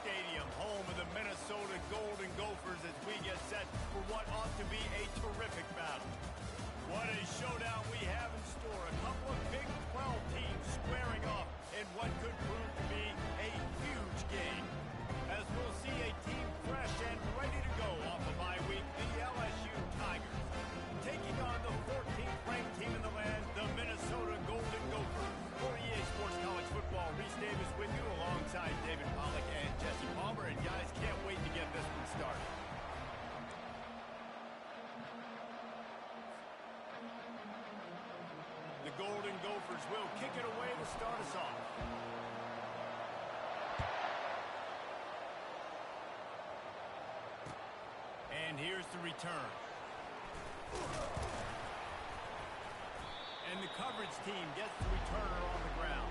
Stadium, home of the Minnesota Golden Gophers, as we get set for what ought to be a terrific battle. What a showdown we have in store. A couple of Big 12 teams squaring off in what could prove to be a huge game. As we'll see a team fresh and ready to go off a bye week, the LSU Tigers, taking on the 14th ranked team in the land, the Minnesota Golden Gophers. For EA Sports College Football, Reese Davis with you alongside David Pollack and Jesse Palmer. And guys, can't wait to get this one started. The Golden Gophers will kick it away to start us off. And here's the return. And the coverage team gets the returner on the ground.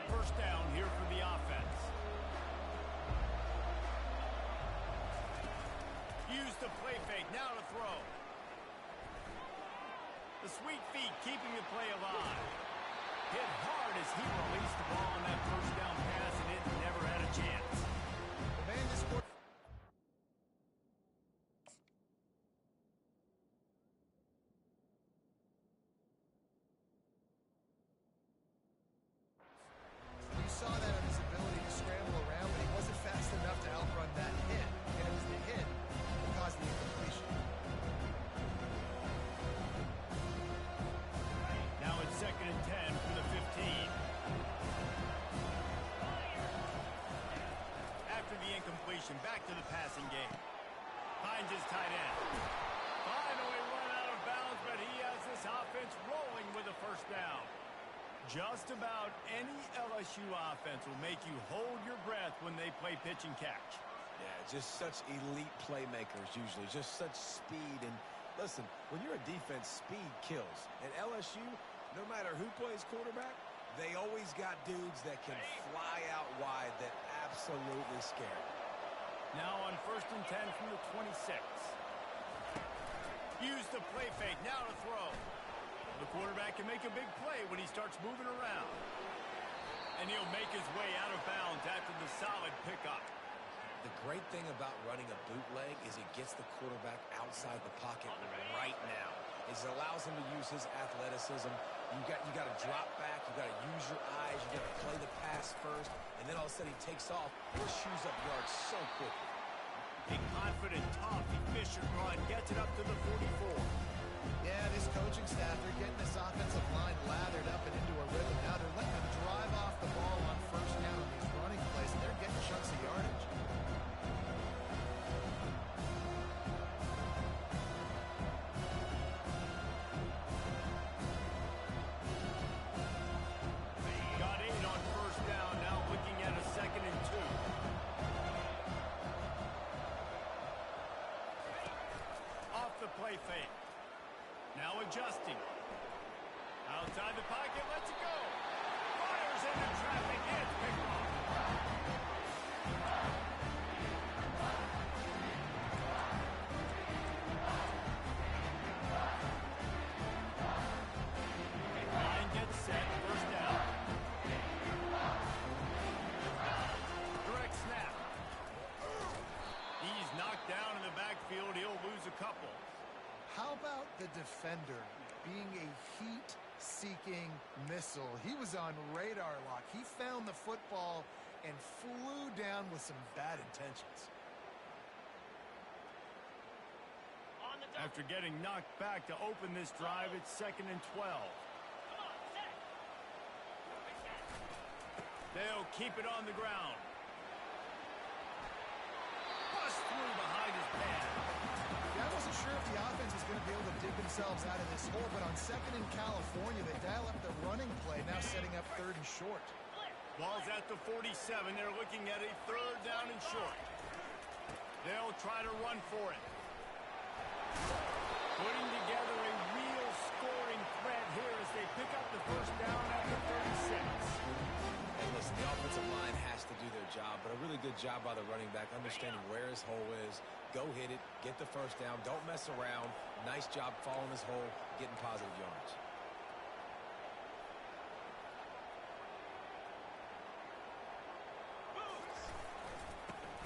First down here for the offense. Use the play fake, now to throw. The sweet feet keeping the play alive. Hit hard as he released the ball on that first down pass, and it never had a chance. The man this quarter. You saw that on his ability to scramble around, but he wasn't fast enough to outrun that hit. And it was the hit that caused the incompletion. Now it's 2nd and 10 from the 15. After the incompletion, back to the passing game. Finds his tight end. Finally run out of bounds, but he has this offense rolling with a first down. Just about any LSU offense will make you hold your breath when they play pitch and catch. Yeah, just such elite playmakers usually, just such speed. And listen, when you're a defense, speed kills. And LSU, no matter who plays quarterback, they always got dudes that can fly out wide that absolutely scare you. Now on 1st and 10 from the 26. Use the play fake, now to throw. The quarterback can make a big play when he starts moving around. And he'll make his way out of bounds after the solid pickup. The great thing about running a bootleg is it gets the quarterback outside the pocket right now. It allows him to use his athleticism. You got to drop back. You got to use your eyes. You got to play the pass first, and then all of a sudden he takes off and chews up yards so quickly. A confident, tough, efficient run gets it up to the 44. Yeah, this coaching staff, they're getting this offensive line lathered up and into a rhythm. Now they're letting them drive off the ball on first down on these running plays, and they're getting chunks of yardage. Got 8 on first down, now looking at a 2nd and 2. Off the play fake. Now adjusting. Outside the pocket, lets it go. Fires into traffic, and it's picked off. Line gets set, first down. Direct snap. He's knocked down in the backfield. He'll lose a couple. How about the defender being a heat-seeking missile? He was on radar lock. He found the football and flew down with some bad intentions. After getting knocked back to open this drive, it's 2nd and 12. They'll keep it on the ground. Bust through behind his pad. I wasn't sure if the offense was going to be able to dig themselves out of this hole, but on 2nd in California, they dial up the running play, now setting up 3rd and short. Ball's at the 47. They're looking at a 3rd down and short. They'll try to run for it. Putting together a real scoring threat here as they pick up the first down at the 36. And listen, the offensive line has to do their job good job by the running back, understanding where his hole is. Go hit it, get the first down, don't mess around. Nice job following his hole, getting positive yards.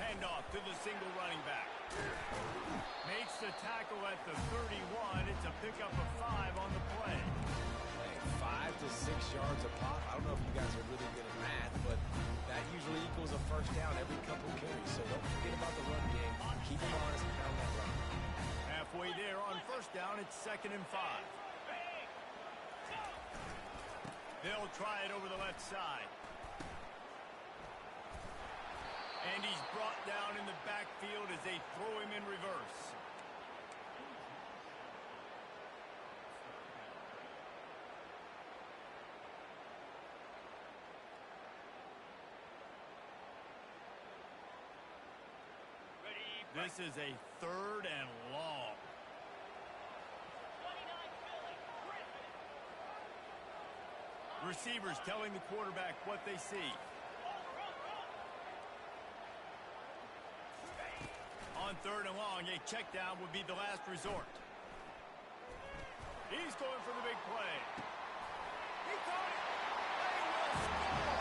Handoff to the single running back. Makes the tackle at the 31. It's a pickup of 5 on the play. Hey, 5 to 6 yards a pop. I don't know if you guys are really good at math, but that usually equals a first down every couple carries. So don't forget about the run game. Keep them honest and pound that run. Halfway there on first down, it's 2nd and 5. They'll try it over the left side. And he's brought down in the backfield as they throw him in reverse. This is a 3rd and long. Receivers telling the quarterback what they see. On 3rd and long, a check down would be the last resort. He's going for the big play. He caught it. They will score.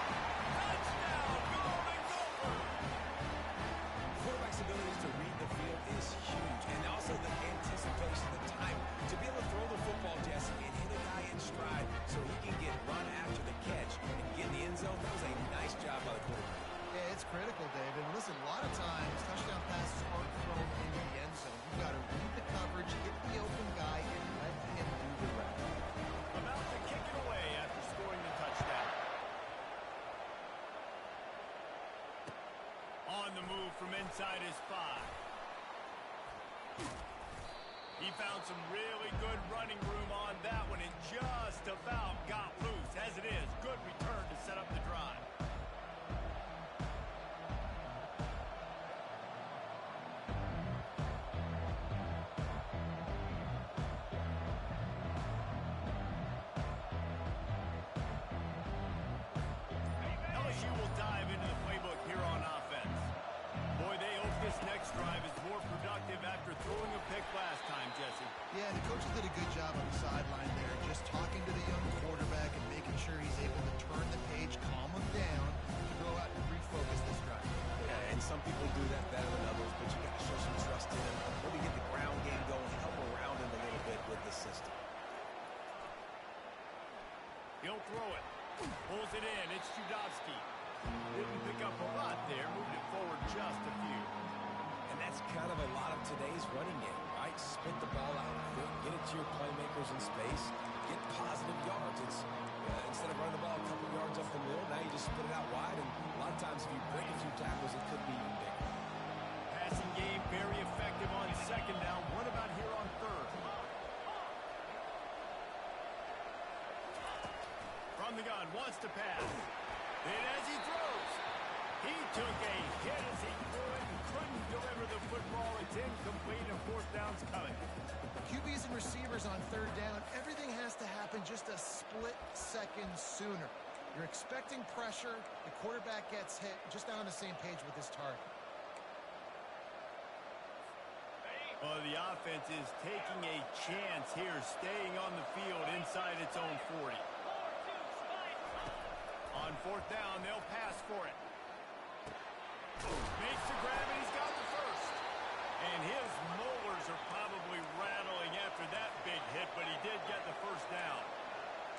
Touchdown, Golden Gophers. Quarterback's ability to read the field is huge. And also the anticipation, the time to be able to throw the football, Jesse, and hit a guy in stride so he can get run after the catch and get in the end zone. That was a nice job by the quarterback. Yeah, it's critical, David. Listen, a lot of times touchdown passes aren't thrown into the end zone. You've got to read the coverage, hit the open guy, and let him do the rest. About to kick it away after scoring the touchdown. On the move from inside his 5. He found some really good running room on that one and just about got loose. As it is, good return to set up the drive. LSU will dive into the playbook here on offense. Boy, they hope this next drive is more productive after throwing a pick last time, Jesse. Yeah, and the coaches did a good job on the sideline there, just talking to the young quarterback and making sure he's able to turn the page, calm him down, to go out and refocus this drive. Yeah, and some people do that better than others, but you got to show some trust in him. Maybe get the ground game going, help around him a little bit with the system. He'll throw it. Pulls it in. It's Judowski. Didn't pick up a lot there. Moved it forward just a few. And that's kind of a lot of today's running game, right? Spit the ball out quick, get it to your playmakers in space, get positive yards. It's instead of running the ball a couple yards up the middle, now you just spit it out wide. And a lot of times if you break a few tackles, it could be even bigger. Passing game very effective on 2nd down. What about here on 3rd? From the gun, wants to pass. And as he throws, he took a hit as he threw it and couldn't deliver the football. It's incomplete and 4th down's coming. QBs and receivers on 3rd down, everything has to happen just a split second sooner. You're expecting pressure, the quarterback gets hit, just not on the same page with his target. Well, the offense is taking a chance here, staying on the field inside its own 40. On 4th down, they'll pass for it. Makes the grab, and he's got the first. And his molars are probably rattling after that big hit, but he did get the first down.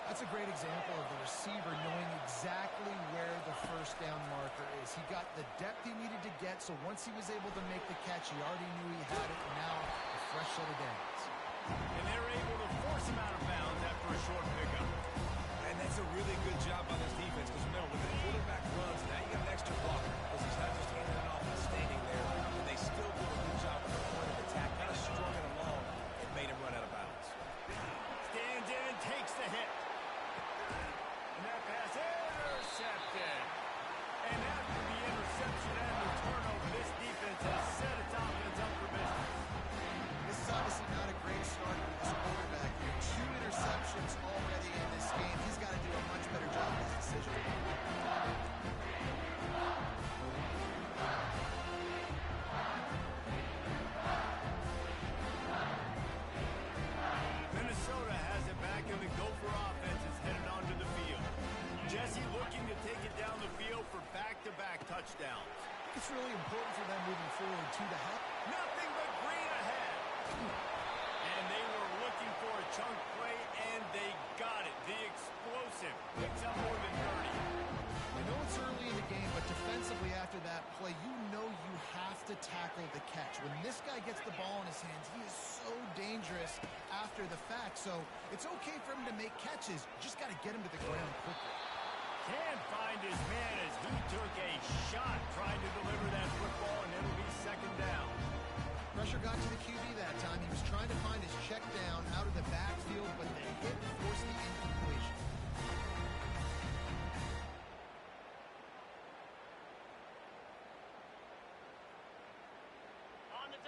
That's a great example of the receiver knowing exactly where the first down marker is. He got the depth he needed to get, so once he was able to make the catch, he already knew he had it, and now a fresh set of downs. And they're able to force him out of bounds after a short pickup. And that's a really good job by this defense because, remember, when the quarterback runs, now you got an extra blocker because he's not just handing it off and standing there. And they still did a good job with the point of attack, kind of strung it along and made him run out of bounds. Stands in, takes the hit. And that pass intercepted. And after the interception and the turnover, this defense has set its offense up for business. This is obviously not a great start for this quarterback here. touchdowns. It's really important for them moving forward, too, to have Nothing but green ahead. And they were looking for a chunk play, and they got it. The explosive picks up more than 30. I know it's early in the game, but defensively after that play, you know you have to tackle the catch. When this guy gets the ball in his hands, he is so dangerous after the fact. So it's okay for him to make catches. You just got to get him to the ground quickly. Can't find his man as he took a shot trying to deliver that football, and it'll be second down. Pressure got to the QB that time. He was trying to find his check down out of the backfield, but the hit forced the incompletion.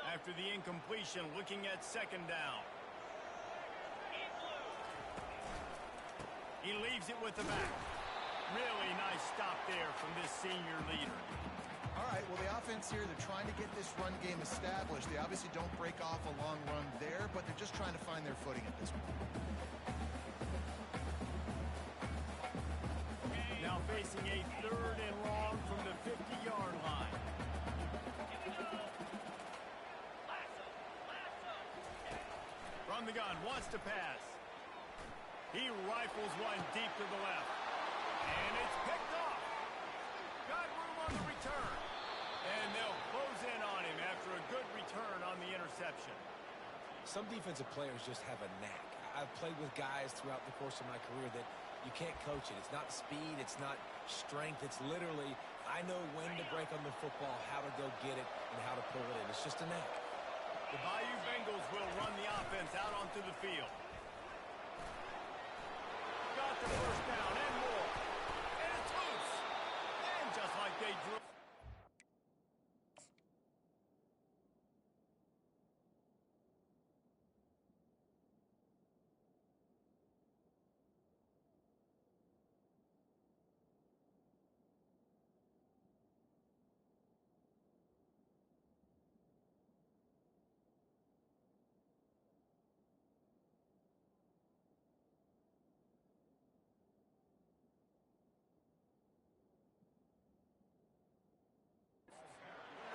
After the incompletion, looking at second down. He leaves it with the back. Really nice stop there from this senior leader. All right, well, the offense here, they're trying to get this run game established. They obviously don't break off a long run there, but they're just trying to find their footing at this point. Now facing a third and long from the 50-yard line. From the gun, wants to pass. He rifles one deep to the left. And it's picked off. Got room on the return. And they'll close in on him after a good return on the interception. Some defensive players just have a knack. I've played with guys throughout the course of my career that you can't coach it. It's not speed. It's not strength. It's literally, I know when to break on the football, how to go get it, and how to pull it in. It's just a knack. The Bayou Bengals will run the offense out onto the field. Got the first down and more. And it's loose. And just like they drew.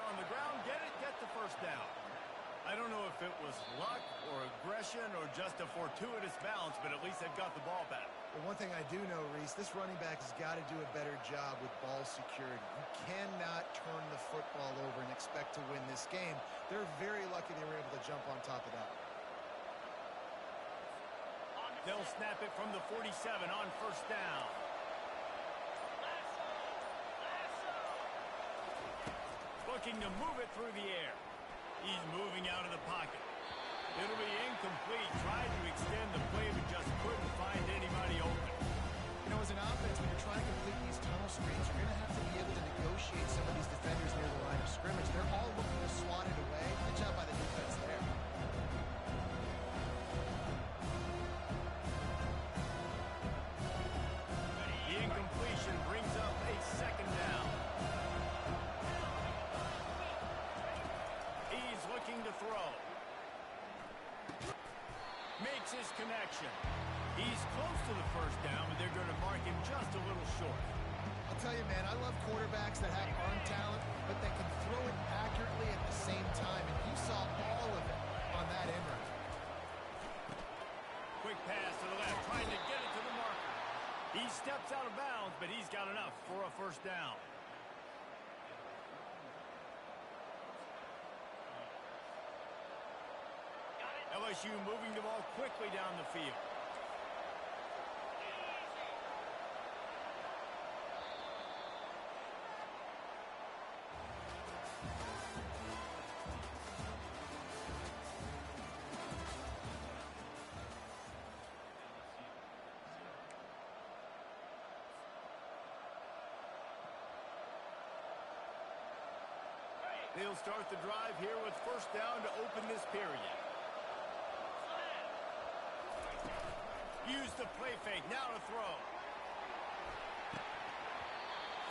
On the ground, get the first down. I don't know if it was luck or aggression or just a fortuitous bounce, but at least they've got the ball back. Well, one thing I do know, Reese, this running back has got to do a better job with ball security. You cannot turn the football over and expect to win this game. They're very lucky they were able to jump on top of that. They'll snap it from the 47 on first down. Looking to move it through the air. He's moving out of the pocket. It'll be incomplete. Tried to extend the play, but just couldn't find anybody open. You know, as an offense, when you're trying to complete these tunnel screens, you're going to have to be able to negotiate some of these defenders near the line of scrimmage. They're all looking to swat it away. Good job by the defense there. The incompletion brings up a second down. He's looking to throw. Makes his connection. He's close to the first down, but they're going to mark him just a little short. I'll tell you, man, I love quarterbacks that have arm talent, but that can throw it accurately at the same time, and you saw all of it on that end run. Quick pass to the left, trying to get it to the marker. He steps out of bounds, but he's got enough for a first down. LSU moving the ball quickly down the field. They'll start the drive here with first down to open this period. Use the play fake, now to throw.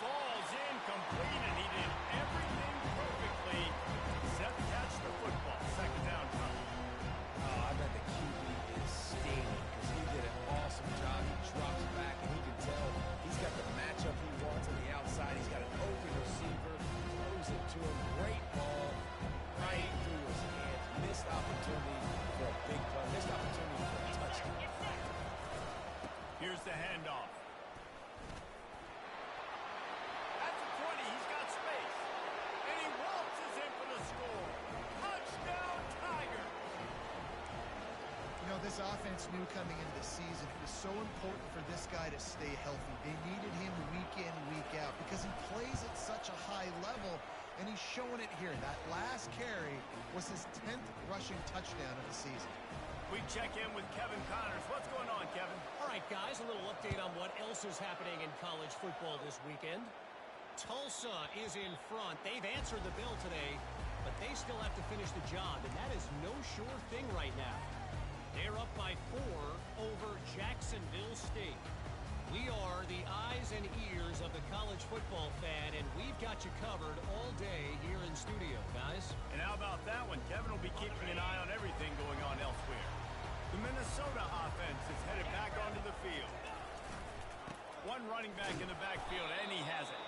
Falls incomplete, and he did everything perfectly except catch the football. Second down, trouble. Oh, I bet the QB is steaming because he did an awesome job. He drops back, and he can tell he's got the matchup he wants on the outside. He's got an open receiver. defense knew coming into the season it was so important for this guy to stay healthy. They needed him week in, week out because he plays at such a high level, and he's showing it here. That last carry was his 10th rushing touchdown of the season. We check in with Kevin Connors. What's going on, Kevin? All right, guys, a little update on what else is happening in college football this weekend. Tulsa is in front. They've answered the bell today, but they still have to finish the job, and that is no sure thing right now. They're up by 4 over Jacksonville State. We are the eyes and ears of the college football fan, and we've got you covered all day here in studio, guys. And how about that one? Kevin will be keeping an eye on everything going on elsewhere. The Minnesota offense is headed back onto the field. One running back in the backfield, and he has it.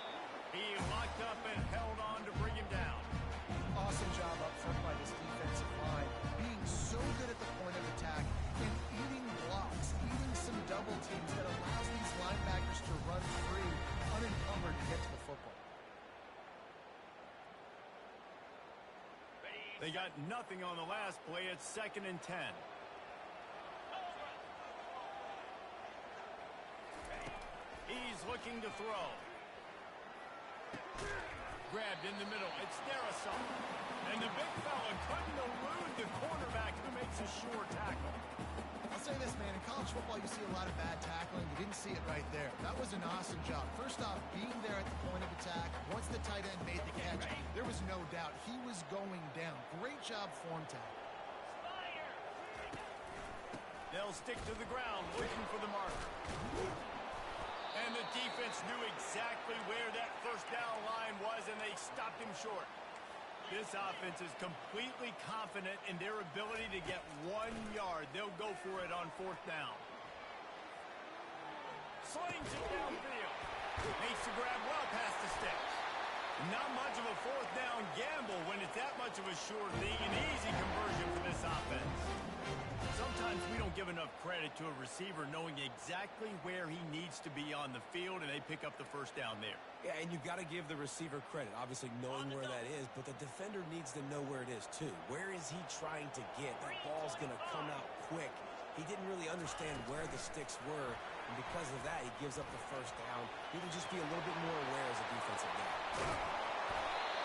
He locked up and held on to bring him down. Awesome job up front by this defensive line, being so good at the point of attack and eating blocks, eating some double teams that allows these linebackers to run free, unencumbered to get to the football. They got nothing on the last play. It's 2nd and 10. He's looking to throw. Grabbed in the middle. It's Darrison. And the big fella couldn't elude the quarterback who makes a sure tackle. I'll say this, man. In college football, you see a lot of bad tackling. You didn't see it right there. That was an awesome job. First off, being there at the point of attack. Once the tight end made the catch, there was no doubt he was going down. Great job form tackle. They'll stick to the ground looking for the marker. And the defense knew exactly where that first down line was, and they stopped him short. This offense is completely confident in their ability to get 1 yard. They'll go for it on 4th down. Slings it downfield. Makes the grab well past the sticks. Not much of a 4th down gamble when it's that much of a sure thing. An easy conversion for this offense. Sometimes we don't give enough credit to a receiver knowing exactly where he needs to be on the field, and they pick up the first down there. Yeah, and you've got to give the receiver credit, obviously knowing where that is, but the defender needs to know where it is too. Where is he trying to get? That ball's going to come out quick. He didn't really understand where the sticks were, and because of that, he gives up the first down. He can just be a little bit more aware as a defensive guy.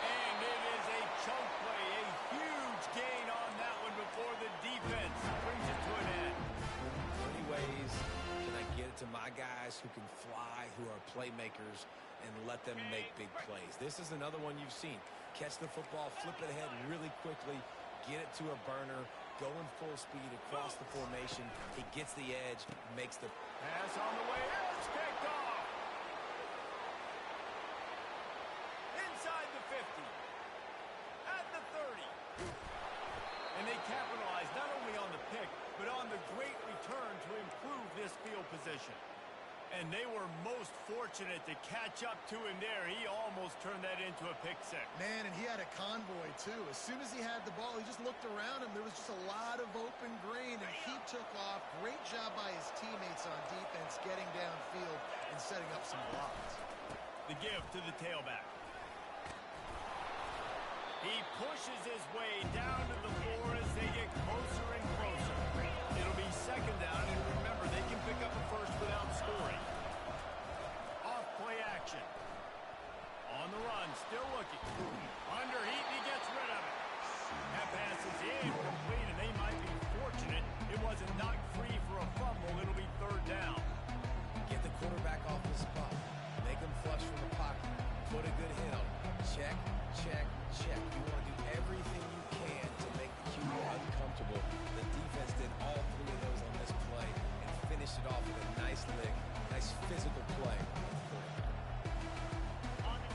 And it is a choke play, a huge gain on that one before the defense brings it to an end. 20 ways can I get it to my guys who can fly, who are playmakers, and let them make big plays. This is another one you've seen. Catch the football, flip it ahead really quickly, get it to a burner, going full speed across the formation. He gets the edge, makes the pass on the way. It's picked off. Inside the 50. At the 30. And they capitalize not only on the pick, but on the great return to improve this field position. And they were most fortunate to catch up to him there. He almost turned that into a pick six. Man, and he had a convoy, too. As soon as he had the ball, he just looked around him. There was just a lot of open green, and he took off. Great job by his teammates on defense getting downfield and setting up some blocks. The give to the tailback. He pushes his way down to the floor as they get closer and closer. It'll be 2nd down, and remember, they can pick up a first without scoring. Off play action. On the run, still looking. Under heat, he gets rid of it. That pass is incomplete, and they might be fortunate it wasn't knocked free for a fumble. It'll be 3rd down. Get the quarterback off the spot. Make him flush from the pocket. Put a good hit on him. Check, check, check. You want to do everything you can to make the QB uncomfortable. The defense did all 3 of those on this play and finished it off with a nice lick, nice physical play.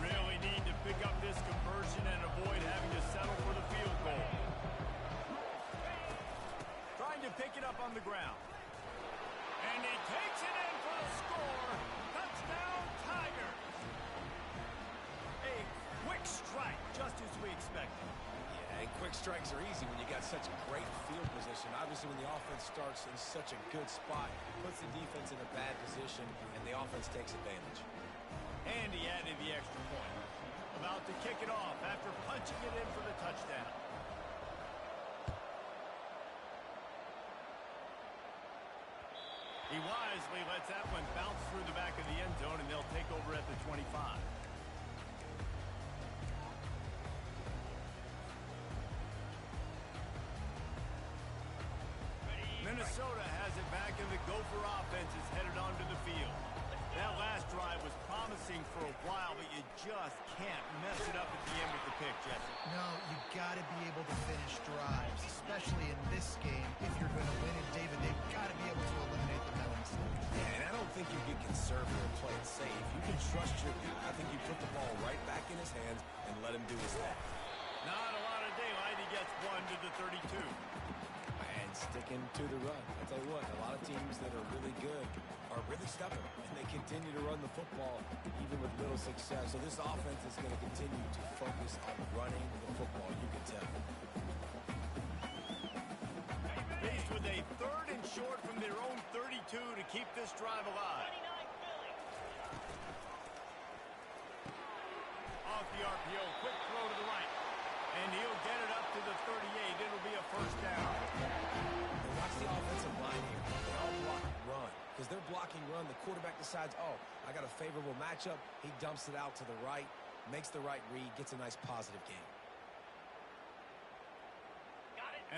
Really need to pick up this conversion and avoid having to settle for the field goal. Trying to pick it up on the ground. And he takes it in for the score. Touchdown, Tigers. A quick strike, just as we expected. Yeah, and quick strikes are easy when you got such great field position. Obviously, when the offense starts in such a good spot, puts the defense in a bad position, and the offense takes advantage. And he added the extra point. About to kick it off after punching it in for the touchdown. He wisely lets that one bounce through the back of the end zone, and they'll take over at the 25. Minnesota has it back, and the Gopher offense is headed onto the field. That last drive was promising for a while, but you just can't mess it up at the end with the pick, Jesse. No, you got to be able to finish drives, especially in this game. If you're going to win it, David, they've got to be able to eliminate the mental mistakes. Yeah, and I don't think you get conservative and play it safe. You can trust your guy. I think you put the ball right back in his hands and let him do his thing. Not a lot of daylight. He gets one to the 32. And sticking to the run. I tell you what, a lot of teams that are really good are really stubborn, and they continue to run the football even with little success. So this offense is going to continue to focus on running the football, you can tell. Faced with a 3rd and short from their own 32 to keep this drive alive. Off the RPO, quick throw to the right. And he'll get it up to the 38. It'll be a first down. And watch the offensive line here. They all block run. Because they're blocking run, the quarterback decides, oh, I got a favorable matchup. He dumps it out to the right, makes the right read, gets a nice positive gain.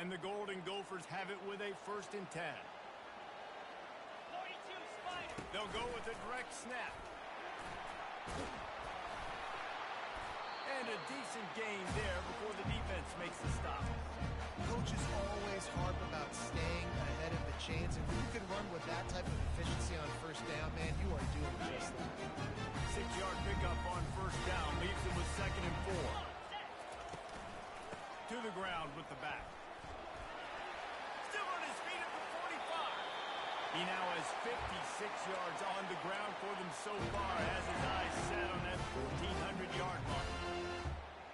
And the Golden Gophers have it with a 1st and 10. 42 Spider. They'll go with a direct snap. And a decent gain there before the defense makes the stop. Coaches always harp about staying ahead of the chains, and if you can run with that type of efficiency on 1st down, man, you are doing just that. 6-yard pickup on 1st down leaves them with 2nd and 4. To the ground with the back. Still on his feet at the 45. He now has 56 yards on the ground for them so far, has his eyes set on that 1,400-yard mark.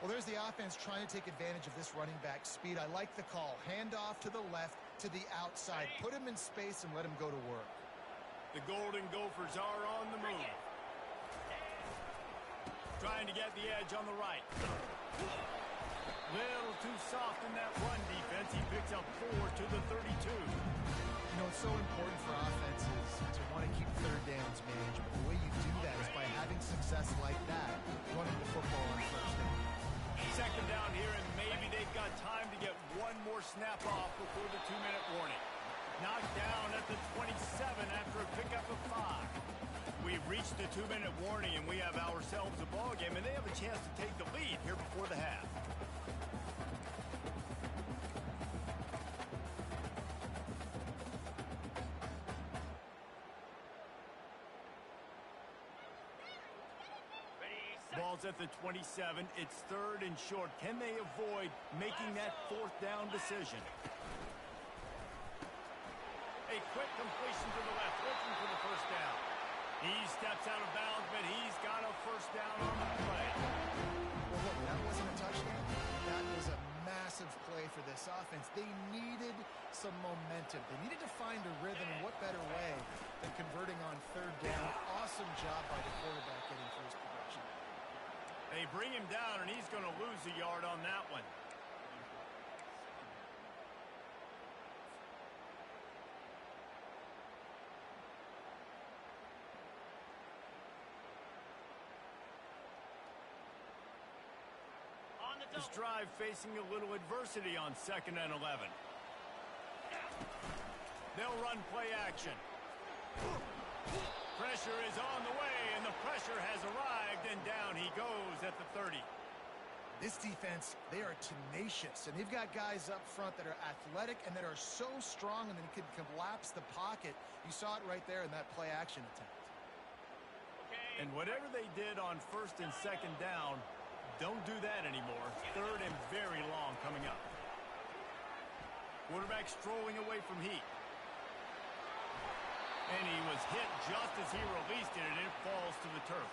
Well, there's the offense trying to take advantage of this running back speed. I like the call. Hand off to the left, to the outside. Put him in space and let him go to work. The Golden Gophers are on the move. Trying to get the edge on the right. Little too soft in that run defense. He picks up 4 to the 32. You know, it's so important for offenses to want to keep 3rd downs manageable. The way you do that is by having success like that, running the football on 1st down. 2nd down here, and maybe they've got time to get one more snap off before the 2-minute warning. Knocked down at the 27 after a pickup of 5. We've reached the 2-minute warning, and we have ourselves a ball game, and they have a chance to take the lead here before the half. Ball's at the 27. It's 3rd and short. Can they avoid making that 4th down decision? A quick completion to the left, looking for the 1st down. He steps out of bounds, but he's got a 1st down on the play. Well, look, that wasn't a touchdown. That was a massive play for this offense. They needed some momentum. They needed to find a rhythm, and what better way than converting on 3rd down. Awesome job by the quarterback getting first production. They bring him down, and he's going to lose a yard on that one. This drive facing a little adversity on 2nd and 11. They'll run play action. Pressure is on the way, and the pressure has arrived, and down he goes at the 30. This defense, they are tenacious, and they've got guys up front that are athletic and that are so strong and then can collapse the pocket. You saw it right there in that play action attempt. And whatever they did on 1st and 2nd down, don't do that anymore. 3rd and very long coming up. Quarterback strolling away from heat. And he was hit just as he released it, and it falls to the turf.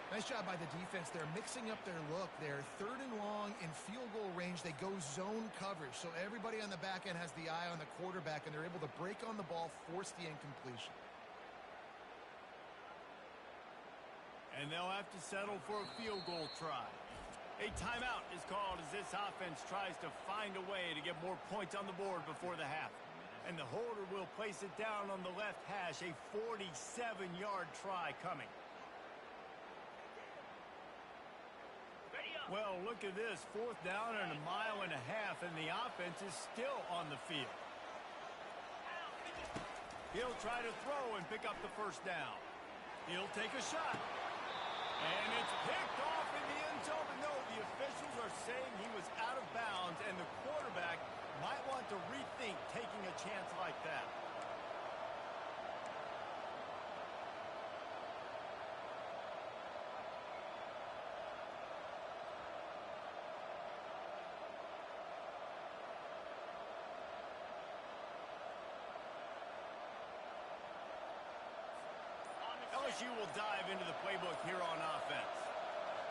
Nice job by the defense. They're mixing up their look. They're 3rd and long in field goal range. They go zone coverage, so everybody on the back end has the eye on the quarterback, and they're able to break on the ball, force the incompletion. And they'll have to settle for a field goal try. A timeout is called as this offense tries to find a way to get more points on the board before the half. And the holder will place it down on the left hash. A 47-yard try coming. Well, look at this. 4th down and 1.5 miles, and the offense is still on the field. He'll try to throw and pick up the first down. He'll take a shot. And it's picked off in the end zone. But no, the officials are saying he was out of bounds, and the quarterback might want to rethink taking a chance like that. LSU will dive into the playbook here on offense.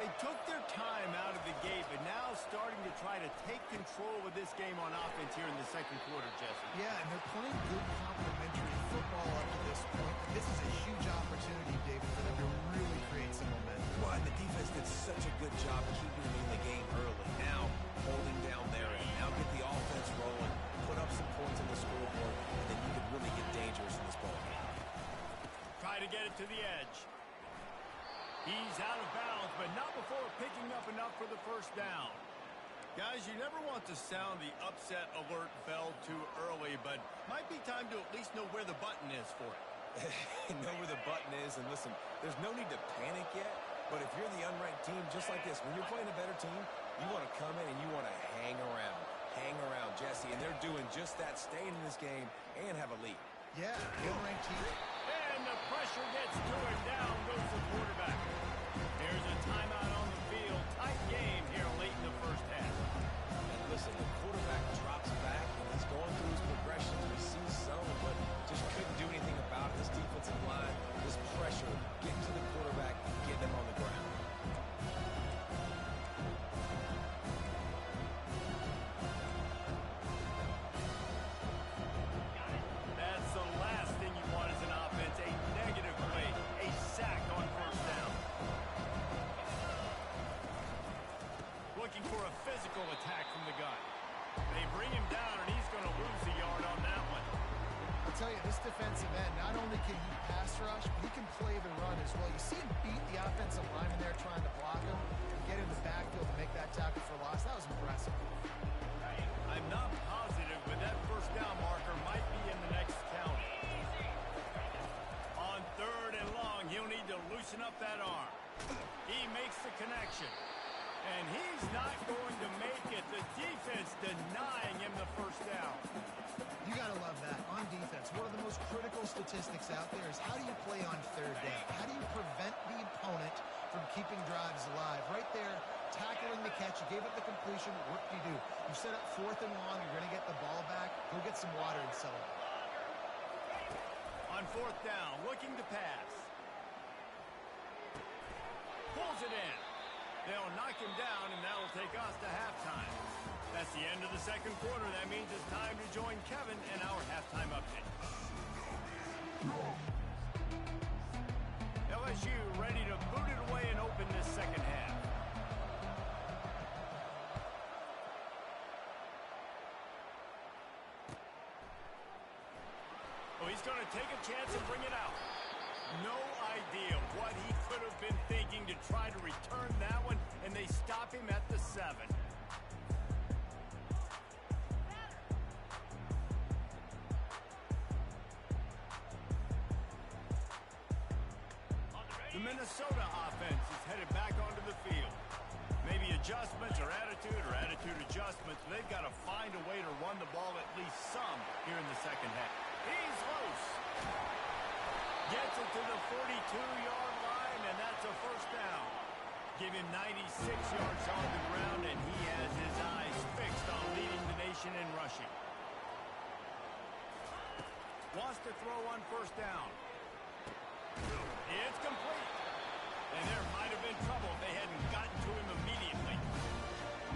They took their time out of the gate, but now starting to try to take control of this game on offense here in the second quarter, Jesse. Yeah, and they're playing good complementary football up to this point. This is a huge opportunity, David, for them to really create some momentum. Well, and the defense did such a good job keeping them in the game early. Now, holding down their end. Now get the offense rolling, put up some points on the scoreboard, and then you could really get dangerous in this ball game. Try to get it to the edge. He's out of bounds, but not before picking up enough for the first down. Guys, you never want to sound the upset alert bell too early, but might be time to at least know where the button is for it. Know where the button is, and listen, there's no need to panic yet, but if you're the unranked team, just like this, when you're playing a better team, you want to come in and you want to hang around. Hang around, Jesse, and they're doing just that, staying in this game and have a lead. Yeah, the unranked team. And the pressure gets to him. Down goes the quarterback. There's a timeout on the field. Tight game here late in the first half. And listen, the quarterback drops back, and he's going through his progressions. We see some, but just couldn't do anything about it. This defensive line, this pressure, getting to the quarterback, getting him on the ground. That's the last thing you want as an offense. A negative play, a sack on first down. Looking for a physical attack from the gun. They bring him down, and he's going to lose a yard on that one. I'll tell you, this defensive end, not only can he pass rush, but he can play the run as well. You see him beat the offensive lineman there trying to block him, get in the backfield to make that tackle for loss. That was impressive. I'm not positive, but that first down marker might be in the next county. On 3rd and long, he'll need to loosen up that arm. He makes the connection. And he's not going to make it. The defense denying him the first down. You got to love that. On defense, one of the most critical statistics out there is how do you play on 3rd down? How do you prevent the opponent from keeping drives alive? Right there, tackling the catch. You gave up the completion. What do? You set up 4th and long. You're going to get the ball back. Go get some water and celebrate. On 4th down, looking to pass. Pulls it in. They'll knock him down, and that'll take us to halftime. That's the end of the second quarter. That means it's time to join Kevin and our halftime update. LSU ready to boot it away and open this second half. Oh, he's going to take a chance and bring it out. No idea what he could have been thinking to try to return that one, and they stop him at the 7. The Minnesota offense is headed back onto the field. Maybe adjustments or attitude adjustments. They've got to find a way to run the ball at least some here in the second half. He's loose. Gets it to the 42-yard line, and that's a first down. Give him 96 yards on the ground, and he has his eyes fixed on leading the nation in rushing. Wants to throw on first down. It's complete. And there might have been trouble if they hadn't gotten to him immediately.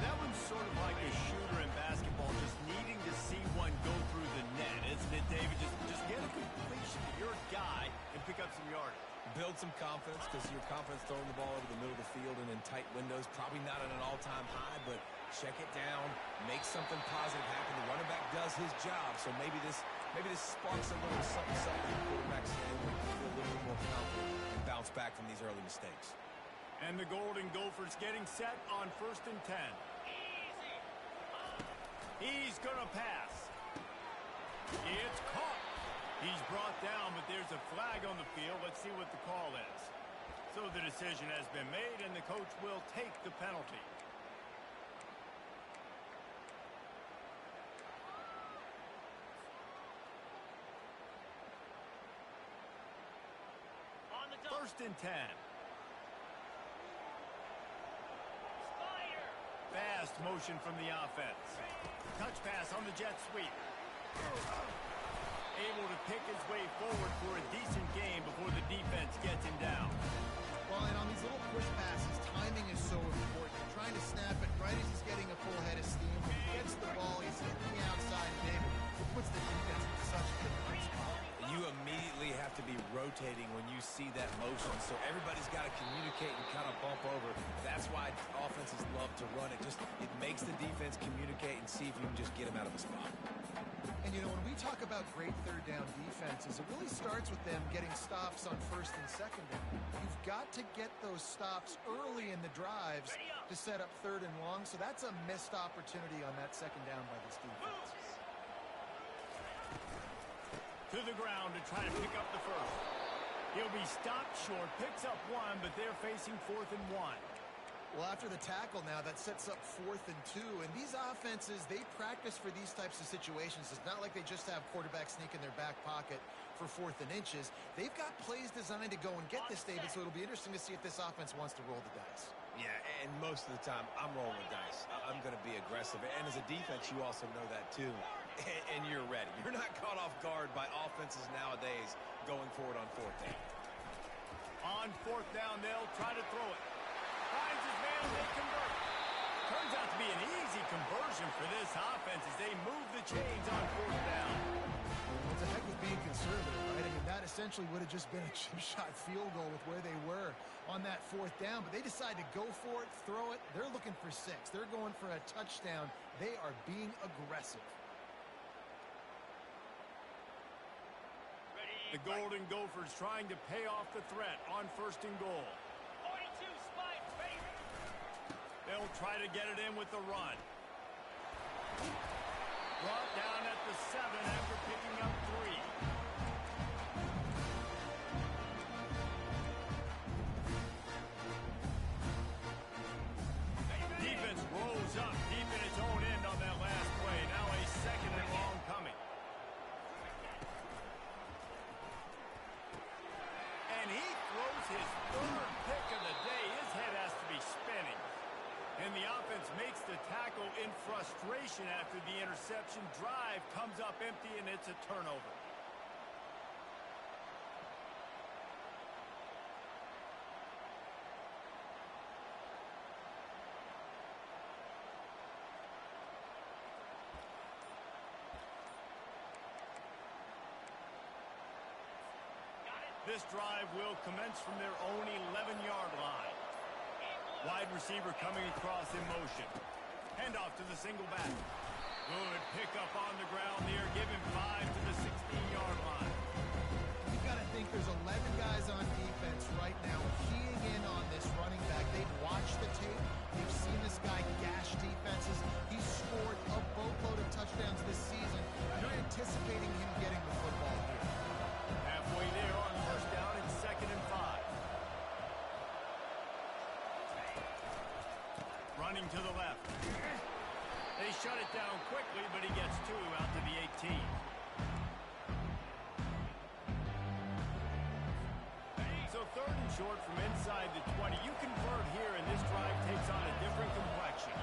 That one's sort of like a shooter in basketball, just needing to see one go through the net, isn't it, David? Just get a completion to your guy and pick up some yardage. Build some confidence, because your confidence throwing the ball over the middle of the field and in tight windows, probably not at an all-time high, but check it down, make something positive happen. The running back does his job, so maybe this Maybe this sparks a little something in the quarterback's head where he can feel a little bit more confident and bounce back from these early mistakes. And the Golden Gophers getting set on 1st and 10. He's going to pass. It's caught. He's brought down, but there's a flag on the field. Let's see what the call is. So the decision has been made, and the coach will take the penalty. On the 1st and 10. Fast motion from the offense. Touch pass on the jet sweep. Able to pick his way forward for a decent game before the defense gets him down. Well, and on these little push passes, timing is so important. Trying to snap it right as he's getting a full head of steam. When he gets the ball, he's hitting the outside table. It puts the defense in such a different spot. You immediately have to be rotating when you see that motion, so everybody's got to communicate and kind of bump over. That's why offenses love to run it. It makes the defense communicate and see if you can just get them out of the spot. And, you know, when we talk about great third down defenses, it really starts with them getting stops on 1st and 2nd down. You've got to get those stops early in the drives to set up 3rd and long, so that's a missed opportunity on that 2nd down by this defense. To the ground to try to pick up the first. He'll be stopped short, picks up one, but they're facing 4th and 1. Well, after the tackle now, that sets up 4th and 2. And these offenses, they practice for these types of situations. It's not like they just have quarterbacks sneak in their back pocket for 4th and inches. They've got plays designed to go and get this, David, so it'll be interesting to see if this offense wants to roll the dice. Yeah, and most of the time, I'm rolling the dice. I'm going to be aggressive. And as a defense, you also know that too. And you're ready. You're not caught off guard by offenses nowadays going forward on 4th down. On 4th down, they'll try to throw it. Finds his man, they convert. Turns out to be an easy conversion for this offense as they move the chains on 4th down. What the heck was being conservative, right? I mean, that essentially would have just been a chip shot field goal with where they were on that 4th down. But they decide to go for it, throw it. They're looking for 6. They're going for a touchdown. They are being aggressive. The Golden Gophers trying to pay off the threat on 1st and goal. 42 spike, baby. They'll try to get it in with the run. Brought down at the 7 after picking up 3. Defense rolls up deep in its own end on that last play. Now a 2nd and long coming. And he throws his 3rd pick of the day. His head has to be spinning. And the offense makes the tackle in frustration after the interception. Drive comes up empty, and it's a turnover. This drive will commence from their own 11-yard line. Wide receiver coming across in motion. Handoff to the single back. Good pickup on the ground there. Give him 5 to the 16-yard line. You've got to think there's 11 guys on defense right now keying in on this running back. They've watched the tape. They've seen this guy gash defenses. He's scored a boatload of touchdowns this season. You're anticipating him getting the football here. Halfway there on 1st down and 2nd and 5. Running to the left. They shut it down quickly, but he gets 2 out to the 18. So 3rd and short from inside the 20. You convert here, and this drive takes on a different complexion.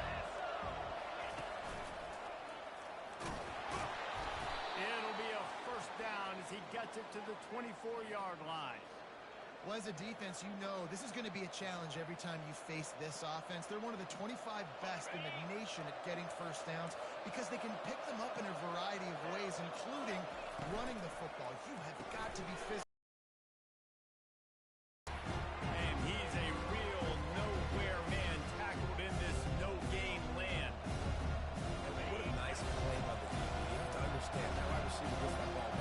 It'll be a 1st down as he gets it to the 24-yard line. Well, as a defense, you know this is going to be a challenge every time you face this offense. They're one of the 25 best in the nation at getting 1st downs because they can pick them up in a variety of ways, including running the football. You have got to be physical. And he's a real nowhere man tackled in this no-gain land. What a nice play by the defense. You have to understand that wide receiver gets that ball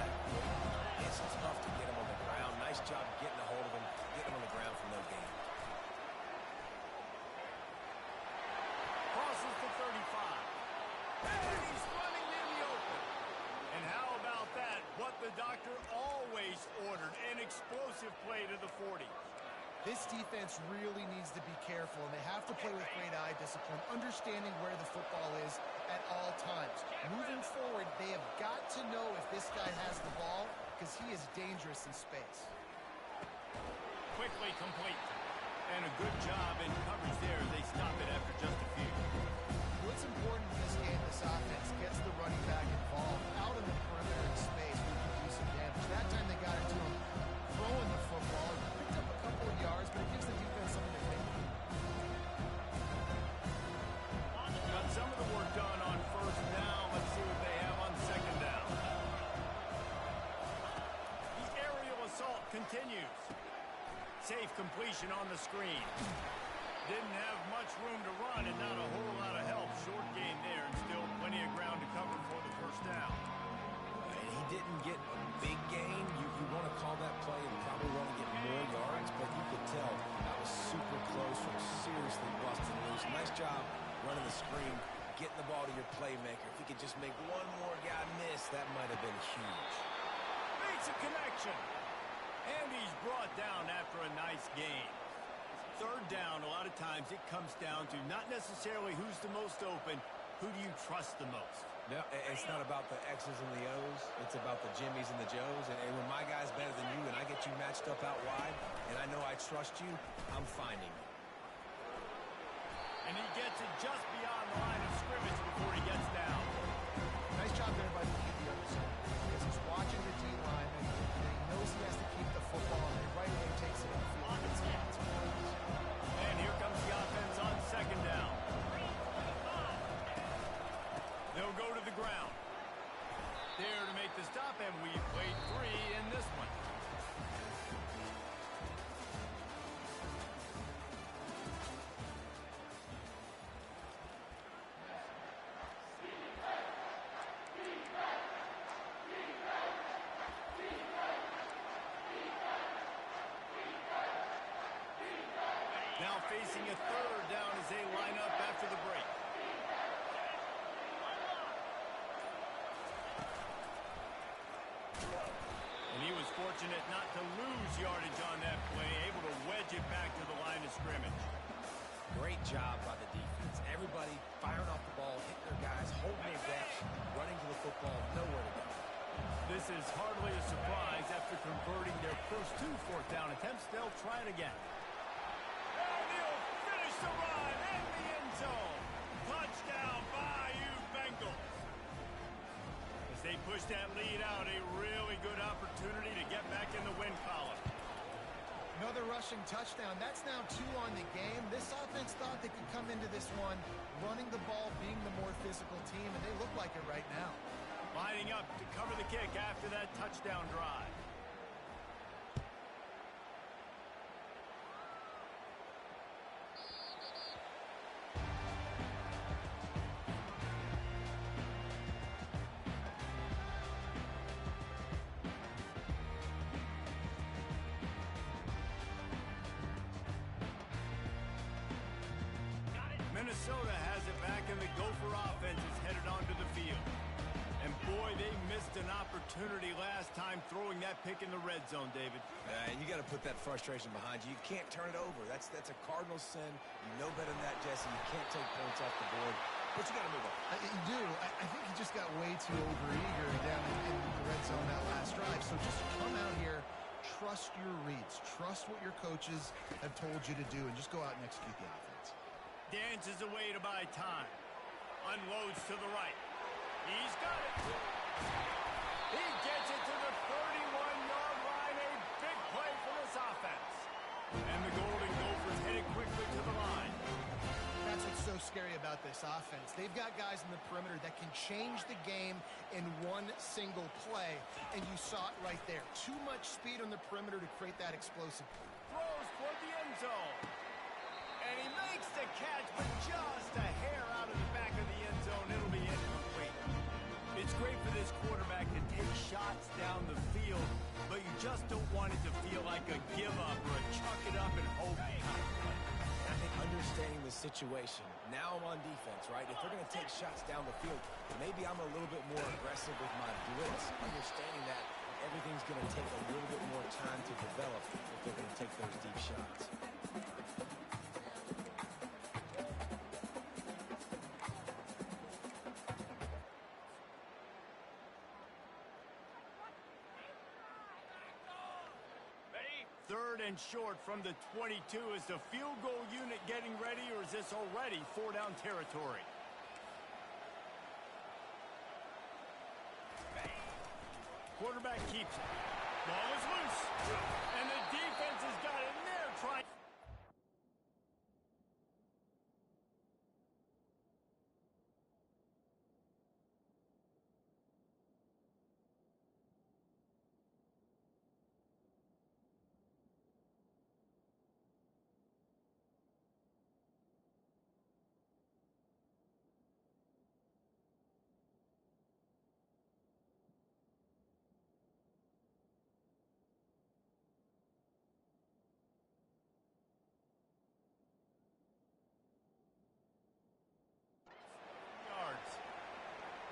explosive play to the 40. This defense really needs to be careful, and they have to play with great eye discipline, understanding where the football is at all times. Moving forward, they have got to know if this guy has the ball, because he is dangerous in space. Quickly complete. And a good job in coverage there as they stop it after just a few. What's important in this game, this offense gets the running back involved out in the perimeter in space where he can do some damage. That time they got it to him throwing the football. He picked up a couple of yards, but it gives the defense something to think. Got some of the work done on first down. Let's see what they have on second down. The aerial assault continues. Safe completion on the screen. Didn't have much room to run and not a whole lot of help. Short gain there and still plenty of ground to cover for the first down. And he didn't get a big gain. You want to call that play and probably want to get more yards, but you could tell that was super close from seriously busting loose. Nice job running the screen, getting the ball to your playmaker. If he could just make one more guy miss, that might have been huge. Makes a connection. And he's brought down after a nice gain. Third down, a lot of times it comes down to not necessarily who's the most open, who do you trust the most? No, it's not about the X's and the O's. It's about the Jimmies and the Joes. And when my guy's better than you and I get you matched up out wide and I know I trust you, I'm finding you. And he gets it just beyond the line of scrimmage before he gets down. Nice job there by the QB on the side. Because he's watching the D-line and he knows he has to keep the football and right away takes it upfield. And here comes the offense on second down. They'll go to the ground. There to make the stop, and we played 3 in this one. Now facing a third down as they line up after the break. And he was fortunate not to lose yardage on that play, able to wedge it back to the line of scrimmage. Great job by the defense. Everybody firing off the ball, hitting their guys, holding their depth, running to the football, nowhere to go. This is hardly a surprise after converting their first 2 fourth down attempts. They'll try it again. And he'll finish the run in the end zone. Touchdown, Bayou Bengals. As they push that lead out, a really good opportunity to get back in the win column. Another rushing touchdown. That's now 2 on the game. This offense thought they could come into this one running the ball, being the more physical team, and they look like it right now. Lining up to cover the kick after that touchdown drive. Minnesota has it back, and the Gopher offense is headed onto the field. And boy, they missed an opportunity last time throwing that pick in the red zone, David. And you got to put that frustration behind you. You can't turn it over. That's a cardinal sin. You know better than that, Jesse. You can't take points off the board. But you got to move on. You do. I think he just got way too overeager down in the red zone that last drive. So just come out here, trust your reads, trust what your coaches have told you to do, and just go out and execute the offense. Dances away to buy time. Unloads to the right. He's got it. He gets it to the 31-yard line. A big play for this offense. And the Golden Gophers headed quickly to the line. That's what's so scary about this offense. They've got guys in the perimeter that can change the game in one single play. And you saw it right there. Too much speed on the perimeter to create that explosive. Throws toward the end zone. And he makes the catch, but just a hair out of the back of the end zone. It'll be incomplete. It's great for this quarterback to take shots down the field, but you just don't want it to feel like a give-up or a chuck it up and hope kind of play. I think understanding the situation, now I'm on defense, right? If they're going to take shots down the field, maybe I'm a little bit more aggressive with my blitz, understanding that everything's going to take a little bit more time to take those deep shots. Third and short from the 22. Is the field goal unit getting ready, or is this already 4-down territory? Quarterback keeps it. Ball is loose. And the defense has got it in there trying.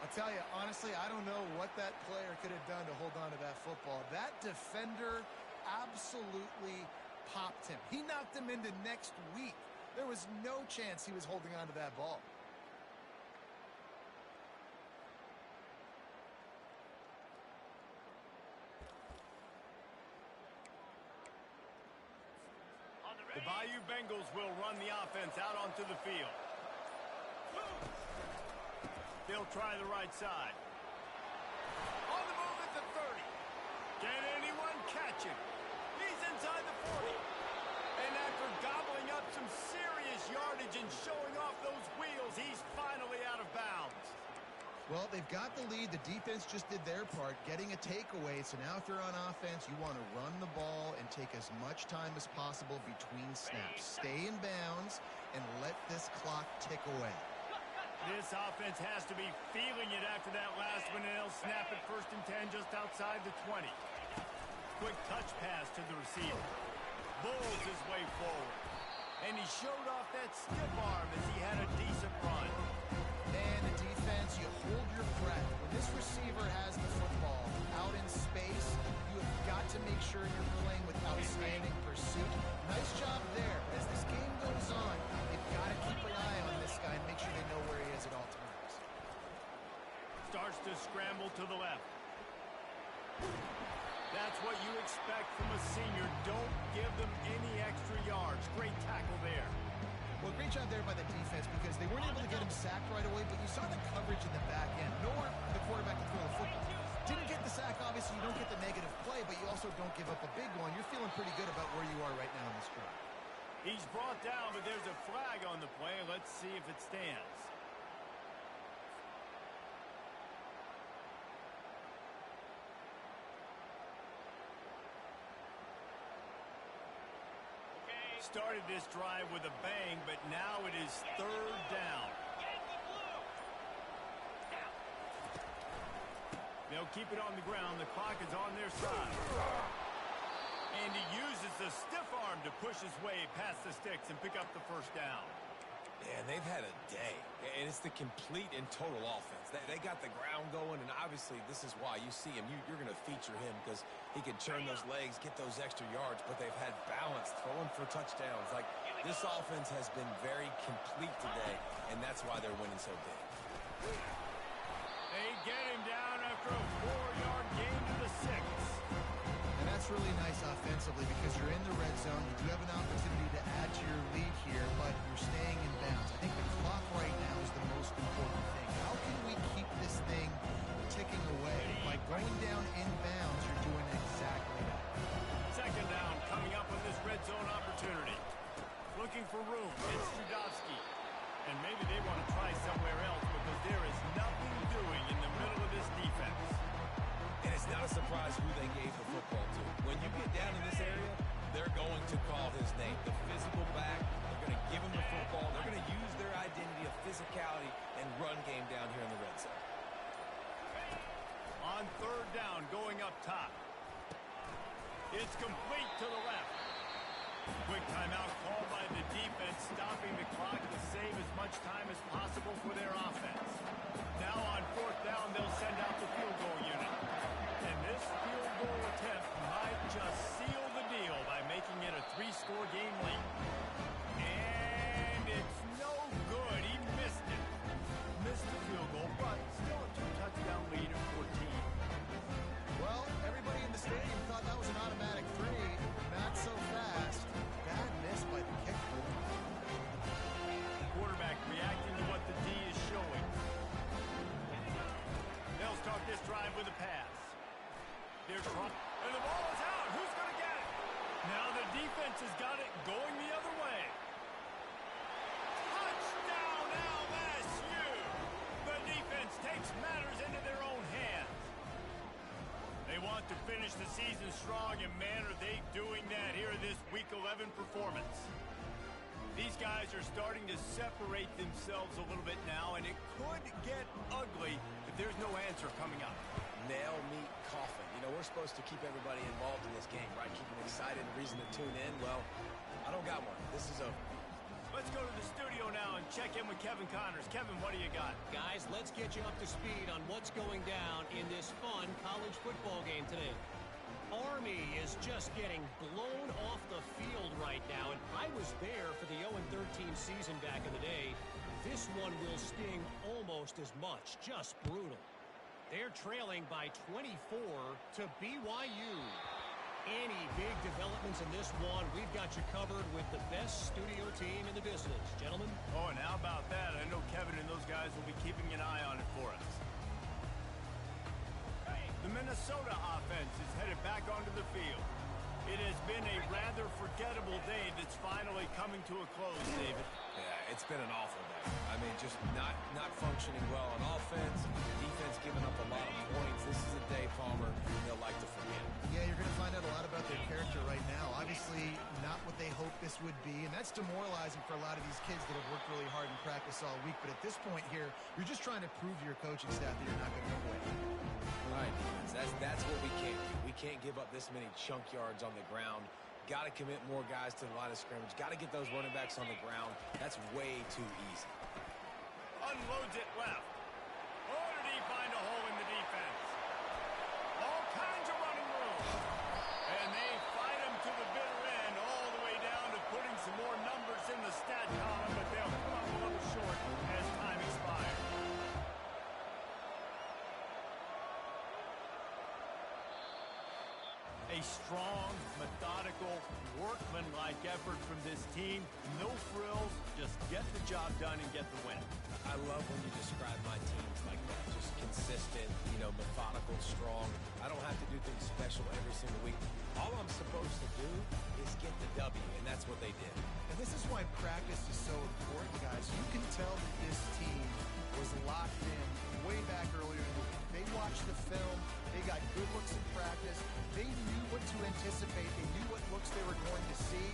I'll tell you, honestly, I don't know what that player could have done to hold on to that football. That defender absolutely popped him. He knocked him into next week. There was no chance he was holding on to that ball. The Bayou Bengals will run the offense out onto the field. They'll try the right side. On the move at the 30. Can anyone catch him? He's inside the 40. And after gobbling up some serious yardage and showing off those wheels, he's finally out of bounds. Well, they've got the lead. The defense just did their part, getting a takeaway. So now if they're on offense, you want to run the ball and take as much time as possible between snaps. Stay in bounds and let this clock tick away. This offense has to be feeling it after that last one, and they'll snap it 1st and 10 just outside the 20. Quick touch pass to the receiver. Bulls his way forward. And he showed off that stiff arm as he had a decent run. And the defense, you hold your breath. When this receiver has the football out in space, you have got to make sure you're playing with outstanding pursuit. Nice job there. As this game goes on, you've got to keep an eye on this guy and make sure they know where he is at all times. Starts to scramble to the left. That's what you expect from a senior. Don't give them any extra yards. Great tackle there. Well, great job there by the defense because they weren't able to get him sacked right away, but you saw the coverage in the back end. Nowhere for the quarterback to throw the football. Didn't get the sack, obviously. You don't get the negative play, but you also don't give up a big one. You're feeling pretty good about where you are right now in this drive. He's brought down, but there's a flag on the play. Let's see if it stands. Started this drive with a bang, but now it is 3rd down. They'll keep it on the ground. The clock is on their side. And he uses the stiff arm to push his way past the sticks and pick up the 1st down. Yeah, they've had a day, and it's the complete and total offense. They got the ground going, and obviously this is why you see him. You're going to feature him because he can churn those legs, get those extra yards, but they've had balance, throwing for touchdowns. Like, this offense has been very complete today, and that's why they're winning so big. They get him down after a 4-yard gain to the 6. And that's really nice offensively because you're in the red zone. You do have an opportunity to add to your lead here, but you're staying in bounds. I think the clock right now is the most important thing. How can we keep this thing ticking away? By going down in bounds, you're doing exactly that. 2nd down coming up on this red zone opportunity. Looking for room. It's Judowski. And maybe they want to try somewhere else because there is nothing doing in the middle of this defense. And it's not a surprise who they gave the football to. When you get down in this area, they're going to call his name. The physical back, they're going to give him the football. They're going to use their identity of physicality and run game down here in the red zone. On 3rd down, going up top. It's complete to the left. Quick timeout called by the defense, stopping the clock to save as much time as possible for their offense. Now on 4th down, they'll send out the field goal unit. And this field goal attempt might just seal the deal by making it a has got it going the other way. Touchdown, LSU! The defense takes matters into their own hands. They want to finish the season strong, and man, are they doing that here in this Week 11 performance. These guys are starting to separate themselves a little bit now, and it could get ugly if there's no answer coming up. Nail, meat, coffin. You know, we're supposed to keep everybody involved in this game, right? Keep them excited and reason to tune in. Well, I don't got one. This is over. Let's go to the studio now and check in with Kevin Connors. Kevin, what do you got? Guys, let's get you up to speed on what's going down in this fun college football game today. Army is just getting blown off the field right now, and I was there for the 0-13 season back in the day. This one will sting almost as much. Just brutal. They're trailing by 24 to BYU. Any big developments in this one, we've got you covered with the best studio team in the business. Gentlemen? Oh, and how about that? I know Kevin and those guys will be keeping an eye on it for us. The Minnesota offense is headed back onto the field. It has been a rather forgettable day that's finally coming to a close, David. Yeah, it's been an awful day. I mean, just not functioning well on offense. Defense giving up a lot of points. This is a day, Palmer, they'll like to forget. Yeah, you're going to find out a lot about their character right now. Obviously, not what they hoped this would be, and that's demoralizing for a lot of these kids that have worked really hard in practice all week. But at this point here, you're just trying to prove to your coaching staff that you're not going to quit. Right, that's what we can't do. We can't give up this many chunk yards on the ground. Got to commit more guys to the line of scrimmage. Got to get those running backs on the ground. That's way too easy. Unloads it left. Oh, did he find a hole in the defense? All kinds of running room. And they fight him to the bitter end, all the way down to putting some more numbers in the stat column, but they'll come up a little short as time expires. A strong, methodical, workman-like effort from this team. No frills, just get the job done and get the win. I love when you describe my teams like that. Just consistent, methodical, strong. I don't have to do things special every single week. All I'm supposed to do is get the W, and that's what they did. And this is why practice is so important, guys. You can tell that this team was locked in way back earlier in the week. They watched the film. They got good looks in practice. They knew what to anticipate. They knew what looks they were going to see.